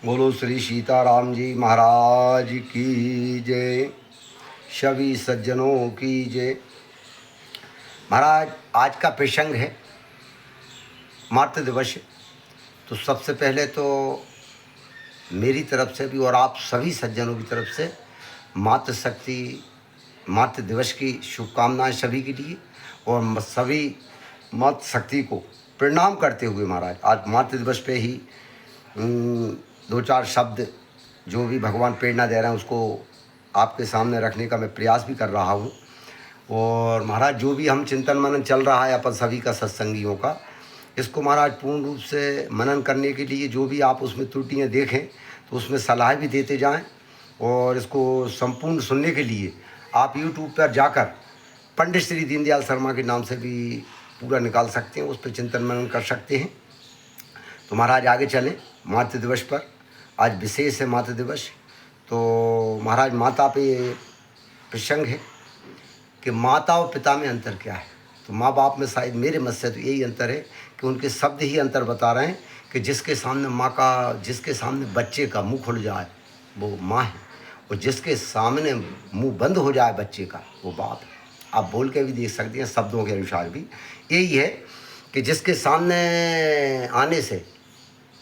बोलो श्री सीताराम जी महाराज की जय। सभी सज्जनों की जय। महाराज, आज का प्रसंग है मातृ दिवस। तो सबसे पहले तो मेरी तरफ से भी और आप सभी सज्जनों की तरफ से मातृशक्ति मातृ दिवस की शुभकामनाएं सभी के लिए, और सभी मातृशक्ति को प्रणाम करते हुए महाराज आज मातृ दिवस पे ही दो चार शब्द जो भी भगवान प्रेरणा दे रहे हैं उसको आपके सामने रखने का मैं प्रयास भी कर रहा हूँ। और महाराज जो भी हम चिंतन मनन चल रहा है अपन सभी का सत्संगियों का, इसको महाराज पूर्ण रूप से मनन करने के लिए जो भी आप उसमें त्रुटियाँ देखें तो उसमें सलाह भी देते जाएं, और इसको संपूर्ण सुनने के लिए आप यूट्यूब पर जाकर पंडित श्री दीनदयाल शर्मा के नाम से भी पूरा निकाल सकते हैं, उस पर चिंतन मनन कर सकते हैं। तो महाराज आगे चलें। मातृ दिवस पर आज विशेष है मातृ दिवस। तो महाराज माता पे प्रसंग है कि माता और पिता में अंतर क्या है। तो माँ बाप में शायद मेरे मत से तो यही अंतर है कि उनके शब्द ही अंतर बता रहे हैं कि जिसके सामने बच्चे का मुंह खुल जाए वो माँ है, और जिसके सामने मुंह बंद हो जाए बच्चे का वो बाप है। आप बोल के भी देख सकते हैं शब्दों के अनुसार भी यही है कि जिसके सामने आने से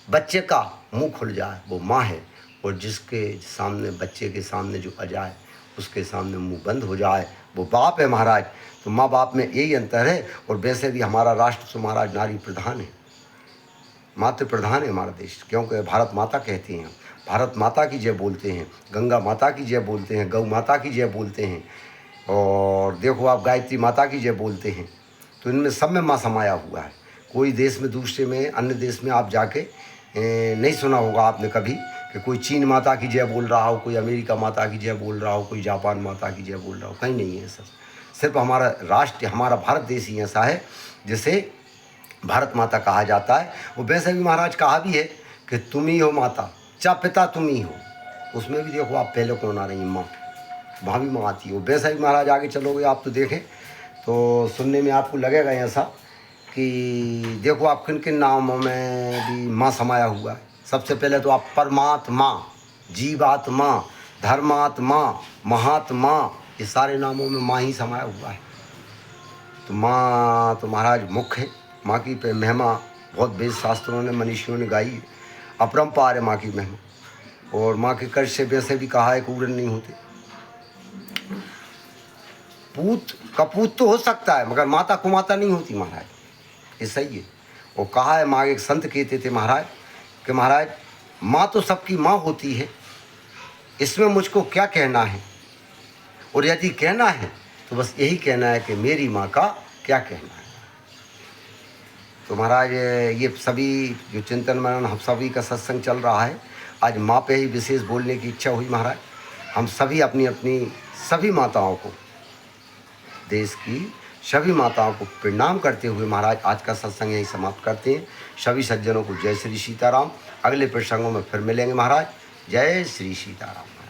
बच्चे का मुंह खुल जाए वो माँ है, और जिसके सामने बच्चे के सामने जो आ जाए उसके सामने मुंह बंद हो जाए वो बाप है महाराज। तो माँ बाप में यही अंतर है। और वैसे भी हमारा राष्ट्र तो महाराज नारी प्रधान है, मातृ प्रधान है हमारा देश, क्योंकि भारत माता कहते हैं। भारत माता की जय बोलते हैं, गंगा माता की जय बोलते हैं, गौ माता की जय बोलते हैं, और देखो आप गायत्री माता की जय बोलते हैं। तो इनमें सब में माँ समाया हुआ है। कोई देश में दूसरे में अन्य देश में आप जाके नहीं सुना होगा आपने कभी कि कोई चीन माता की जय बोल रहा हो, कोई अमेरिका माता की जय बोल रहा हो, कोई जापान माता की जय बोल रहा हो, कहीं नहीं है ऐसा। सिर्फ हमारा राष्ट्र, हमारा भारत देश ही ऐसा है जिसे भारत माता कहा जाता है। वो वैसे भी महाराज कहा भी है कि तुम ही हो माता, चाहे पिता तुम ही हो। उसमें भी देखो आप पहले कौन आ रही हैं, माँ, वहाँ भी माँ आती है। वैसे भी महाराज आगे चलोगे आप तो देखें तो सुनने में आपको लगेगा ऐसा कि देखो आप किन किन नामों में भी माँ समाया हुआ है। सबसे पहले तो आप परमात्मा, जीवात्मा, धर्मात्मा, महात्मा, ये सारे नामों में माँ ही समाया हुआ है। तो माँ तो महाराज मुख्य है। माँ की महिमा बहुत वेद शास्त्रों ने मनीषियों ने गाई है, अपरंपार है माँ की महिमा। और माँ के कर्ज से वैसे भी कहा है कि उड़न नहीं होते। कपूत तो हो सकता है मगर माता कुमाता नहीं होती महाराज, ये सही है। और कहा है, माँ एक संत कहते थे महाराज कि महाराज माँ तो सबकी माँ होती है, इसमें मुझको क्या कहना है, और यदि कहना है तो बस यही कहना है कि मेरी माँ का क्या कहना है। तो महाराज ये सभी जो चिंतन मनन हम सभी का सत्संग चल रहा है, आज माँ पे ही विशेष बोलने की इच्छा हुई महाराज। हम सभी अपनी अपनी सभी माताओं को, देश की सभी माताओं को प्रणाम करते हुए महाराज आज का सत्संग यही समाप्त करते हैं। सभी सज्जनों को जय श्री सीताराम। अगले प्रसंगों में फिर मिलेंगे महाराज। जय श्री सीताराम।